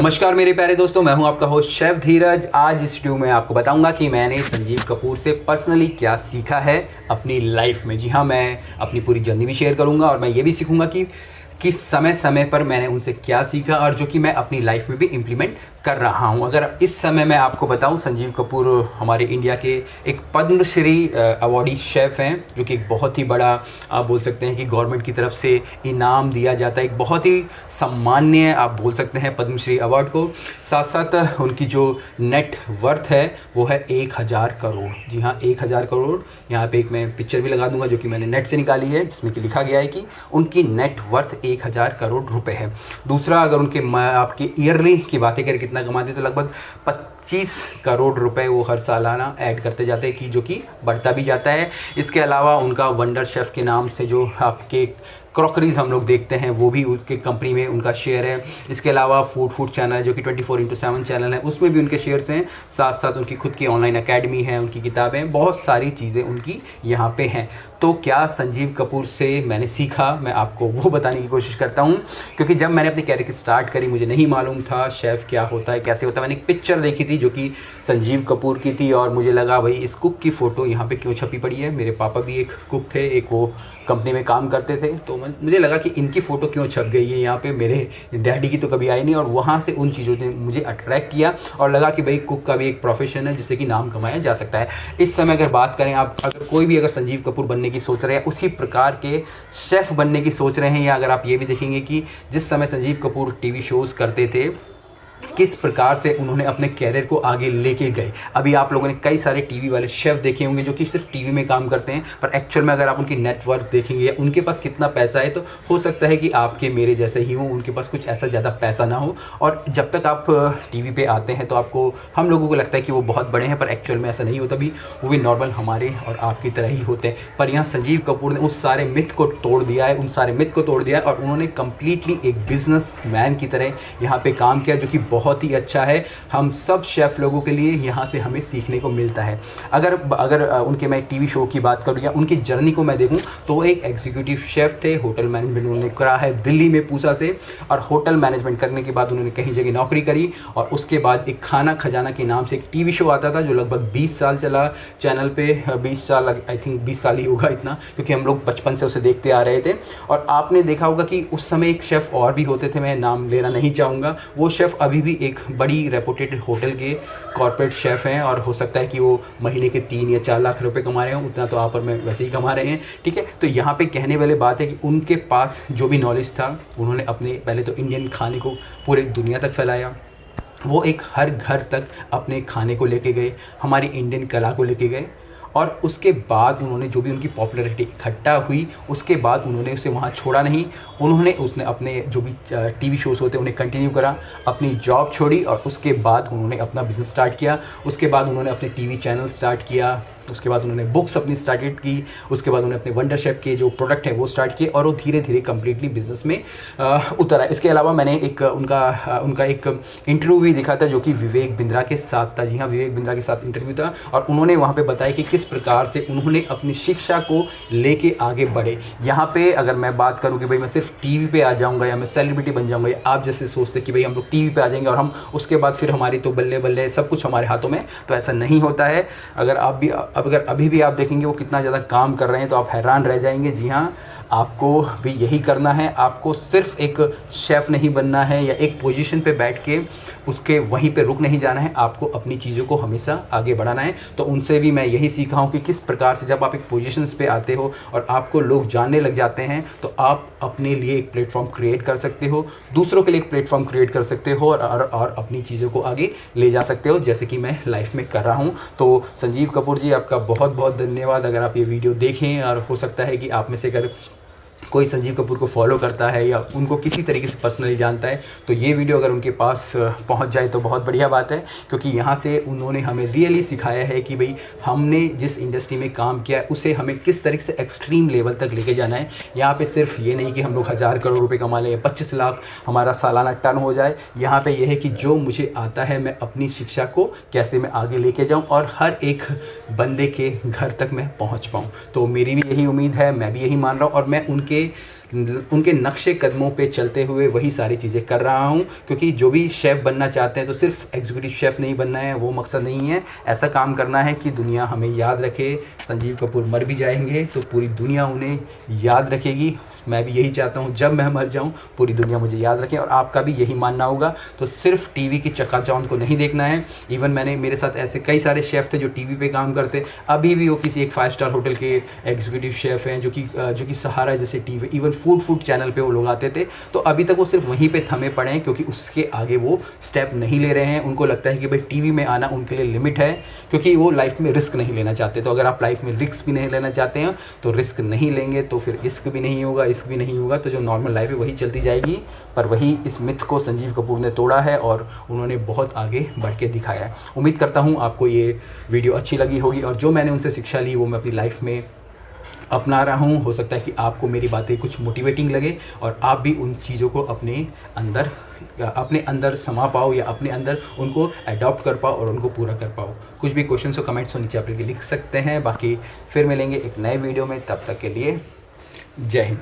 नमस्कार मेरे प्यारे दोस्तों, मैं हूं आपका होस्ट शेफ धीरज। आज इस वीडियो में आपको बताऊंगा कि मैंने संजीव कपूर से पर्सनली क्या सीखा है अपनी लाइफ में। जी हाँ, मैं अपनी पूरी जर्नी भी शेयर करूंगा और मैं ये भी सीखूंगा कि समय समय पर मैंने उनसे क्या सीखा और जो कि मैं अपनी लाइफ में भी इम्प्लीमेंट कर रहा हूं। अगर इस समय मैं आपको बताऊं, संजीव कपूर हमारे इंडिया के एक पद्मश्री अवॉर्डी शेफ़ हैं, जो कि एक बहुत ही बड़ा आप बोल सकते हैं कि गवर्नमेंट की तरफ से इनाम दिया जाता है। एक बहुत ही सम्मान्य आप बोल सकते हैं पद्मश्री अवार्ड को। साथ साथ उनकी जो नेट वर्थ है वो है 1000 करोड़। जी हाँ, 1000 करोड़। यहाँ पे एक मैं पिक्चर भी लगा दूंगा जो कि मैंने नेट से निकाली है, जिसमें कि लिखा गया है कि उनकी नेट वर्थ 1000 करोड़ रुपए है। दूसरा, अगर उनके आपकी ईयरली की बातें करें कितना कमाते, तो लगभग 25 करोड़ रुपए वो हर सालाना ऐड करते जाते हैं, कि जो कि बढ़ता भी जाता है। इसके अलावा उनका वंडर शेफ़ के नाम से जो आपके क्रॉकरीज हम लोग देखते हैं, वो भी उसके कंपनी में उनका शेयर है। इसके अलावा फूड चैनल है जो कि 24x7 चैनल है, उसमें भी उनके शेयर्स हैं। साथ साथ उनकी खुद की ऑनलाइन एकेडमी है, उनकी किताबें, बहुत सारी चीज़ें उनकी यहाँ पे हैं। तो क्या संजीव कपूर से मैंने सीखा, मैं आपको वो बताने की कोशिश करता हूँ। क्योंकि जब मैंने अपनी कैरियर की स्टार्ट करी, मुझे नहीं मालूम था शेफ़ क्या होता है, कैसे होता है। मैंने एक पिक्चर देखी थी जो कि संजीव कपूर की थी और मुझे लगा भाई इस कुक की फ़ोटो यहाँ पे क्यों छपी पड़ी है। मेरे पापा भी एक कुक थे, एक वो कंपनी में काम करते थे, तो मुझे लगा कि इनकी फ़ोटो क्यों छप गई है यहाँ पे। मेरे डैडी की तो कभी आई नहीं, और वहाँ से उन चीज़ों ने मुझे अट्रैक्ट किया और लगा कि भाई कुक का भी एक प्रोफेशन है जिससे कि नाम कमाया जा सकता है। इस समय अगर बात करें, आप अगर कोई भी अगर संजीव कपूर बनने की सोच रहे हैं, उसी प्रकार के शेफ़ बनने की सोच रहे हैं, या अगर आप ये भी देखेंगे कि जिस समय संजीव कपूर टीवी शोज़ करते थे, किस प्रकार से उन्होंने अपने कैरियर को आगे लेके गए। अभी आप लोगों ने कई सारे टीवी वाले शेफ़ देखे होंगे जो कि सिर्फ टीवी में काम करते हैं, पर एक्चुअल में अगर आप उनकी नेटवर्क देखेंगे या उनके पास कितना पैसा है, तो हो सकता है कि आपके मेरे जैसे ही हो, उनके पास कुछ ऐसा ज़्यादा पैसा ना हो। और जब तक आप टीवी पे आते हैं तो आपको, हम लोगों को लगता है कि वो बहुत बड़े हैं, पर एक्चुअल में ऐसा नहीं होता। भी वो भी नॉर्मल हमारे और आपकी तरह ही होते हैं। पर यहाँ संजीव कपूर ने उस सारे मिथ को तोड़ दिया है, उन सारे मिथ को तोड़ दिया है, और उन्होंने कम्प्लीटली एक बिजनेस मैन की तरह यहाँ पर काम किया, जो कि बहुत ही अच्छा है। हम सब शेफ़ लोगों के लिए यहाँ से हमें सीखने को मिलता है। अगर उनके मैं टीवी शो की बात करूँ या उनकी जर्नी को मैं देखूँ, तो वो एक एग्जीक्यूटिव शेफ़ थे। होटल मैनेजमेंट उन्होंने करा है दिल्ली में पूसा से, और होटल मैनेजमेंट करने के बाद उन्होंने कहीं जगह नौकरी करी, और उसके बाद एक खाना खजाना के नाम से एक टीवी शो आता था जो लगभग 20 साल चला चैनल पे। 20 साल, आई थिंक 20 साल ही होगा इतना, क्योंकि हम लोग बचपन से उसे देखते आ रहे थे। और आपने देखा होगा कि उस समय एक शेफ़ और भी होते थे, मैं नाम लेना नहीं चाहूँगा। वो शेफ़ अभी भी एक बड़ी रेपुटेड होटल के कॉर्पोरेट शेफ़ हैं, और हो सकता है कि वो महीने के 3 या 4 लाख रुपए कमा रहे हों। उतना तो आप और मैं वैसे ही कमा रहे हैं, ठीक है। तो यहाँ पे कहने वाली बात है कि उनके पास जो भी नॉलेज था, उन्होंने अपने पहले तो इंडियन खाने को पूरे दुनिया तक फैलाया। वो एक हर घर तक अपने खाने को लेके गए, हमारी इंडियन कला को लेके गए, और उसके बाद उन्होंने जो भी उनकी पॉपुलैरिटी इकट्ठा हुई, उसके बाद उन्होंने उसे वहाँ छोड़ा नहीं। उसने अपने जो भी टीवी शोज़ होते हैं उन्हें कंटिन्यू करा, अपनी जॉब छोड़ी, और उसके बाद उन्होंने अपना बिज़नेस स्टार्ट किया। उसके बाद उन्होंने अपने टीवी चैनल स्टार्ट किया, उसके बाद उन्होंने बुक्स अपनी स्टार्टेड की, उसके बाद उन्होंने अपने वंडर शेफ़ के जो प्रोडक्ट है वो स्टार्ट किए, और वो धीरे धीरे कम्प्लीटली बिजनेस में उतरा। इसके अलावा मैंने एक उनका एक इंटरव्यू भी देखा था जो कि विवेक बिंद्रा के साथ था। जी हाँ, विवेक बिंद्रा के साथ इंटरव्यू था, और उन्होंने वहाँ पे बताया कि किस प्रकार से उन्होंने अपनी शिक्षा को लेके आगे बढ़े। यहाँ पे अगर मैं बात करूँ कि भाई मैं सिर्फ टीवी पे आ जाऊँगा या मैं सेलिब्रिटी बन जाऊँगा, या आप जैसे सोचते कि भाई हम लोग टीवी पे आ जाएंगे और हम उसके बाद फिर हमारी तो बल्ले बल्ले सब कुछ हमारे हाथों में, तो ऐसा नहीं होता है। अगर अभी भी आप देखेंगे वो कितना ज़्यादा काम कर रहे हैं, तो आप हैरान रह जाएंगे। जी हाँ, आपको भी यही करना है। आपको सिर्फ एक शेफ़ नहीं बनना है या एक पोजीशन पे बैठ के उसके वहीं पे रुक नहीं जाना है। आपको अपनी चीज़ों को हमेशा आगे बढ़ाना है। तो उनसे भी मैं यही सीखा हूँ कि किस प्रकार से जब आप एक पोजीशंस पे आते हो और आपको लोग जानने लग जाते हैं, तो आप अपने लिए एक प्लेटफॉर्म क्रिएट कर सकते हो, दूसरों के लिए एक प्लेटफॉर्म क्रिएट कर सकते हो, और अपनी चीज़ों को आगे ले जा सकते हो, जैसे कि मैं लाइफ में कर रहा हूँ। तो संजीव कपूर जी, आपका बहुत बहुत धन्यवाद। अगर आप ये वीडियो देखें, और हो सकता है कि आप में से अगर कोई संजीव कपूर को फॉलो करता है या उनको किसी तरीके से पर्सनली जानता है, तो ये वीडियो अगर उनके पास पहुंच जाए तो बहुत बढ़िया बात है। क्योंकि यहाँ से उन्होंने हमें रियली सिखाया है कि भाई हमने जिस इंडस्ट्री में काम किया है उसे हमें किस तरीके से एक्सट्रीम लेवल तक लेके जाना है। यहाँ पे सिर्फ ये नहीं कि हम लोग 1000 करोड़ रुपए कमा लें, 25 लाख हमारा सालाना टर्न हो जाए। यहाँ पे यह है कि जो मुझे आता है मैं अपनी शिक्षा को कैसे मैं आगे लेके जाऊँ और हर एक बंदे के घर तक मैं पहुँच पाऊँ। तो मेरी भी यही उम्मीद है, मैं भी यही मान रहा हूँ, और मैं उनके उनके नक्शे कदमों पे चलते हुए वही सारी चीज़ें कर रहा हूँ, क्योंकि जो भी शेफ़ बनना चाहते हैं तो सिर्फ एग्जीक्यूटिव शेफ़ नहीं बनना है, वो मकसद नहीं है। ऐसा काम करना है कि दुनिया हमें याद रखे। संजीव कपूर मर भी जाएंगे तो पूरी दुनिया उन्हें याद रखेगी। मैं भी यही चाहता हूँ, जब मैं मर जाऊँ पूरी दुनिया मुझे याद रखे, और आपका भी यही मानना होगा। तो सिर्फ टीवी की चकाचौंध को नहीं देखना है। इवन मेरे साथ ऐसे कई सारे शेफ़ थे जो टीवी पे काम करते, अभी भी वो किसी एक 5 स्टार होटल के एग्जीक्यूटिव शेफ़ हैं, जो कि सहारा जैसे टीवी, इवन फूड चैनल पे वो लोग आते थे। तो अभी तक वो सिर्फ वहीं पे थमे पड़े हैं, क्योंकि उसके आगे वो स्टेप नहीं ले रहे हैं। उनको लगता है कि भाई टीवी में आना उनके लिए लिमिट है, क्योंकि वो लाइफ में रिस्क नहीं लेना चाहते। तो अगर आप लाइफ में रिस्क भी नहीं लेना चाहते हैं तो रिस्क नहीं लेंगे तो फिर इश्क भी नहीं होगा, इश्क भी नहीं होगा, तो जो नॉर्मल लाइफ है वही चलती जाएगी। पर वही इस मिथ को संजीव कपूर ने तोड़ा है और उन्होंने बहुत आगे बढ़ के दिखाया है। उम्मीद करता हूँ आपको ये वीडियो अच्छी लगी होगी, और जो मैंने उनसे शिक्षा ली वो मैं अपनी लाइफ में अपना रहा हूँ। हो सकता है कि आपको मेरी बातें कुछ मोटिवेटिंग लगे और आप भी उन चीज़ों को अपने अंदर समा पाओ, या अपने अंदर उनको अडॉप्ट कर पाओ और उनको पूरा कर पाओ। कुछ भी क्वेश्चन हो, कमेंट्स हो नीचे आप लिख सकते हैं। बाकी फिर मिलेंगे एक नए वीडियो में, तब तक के लिए जय हिंद।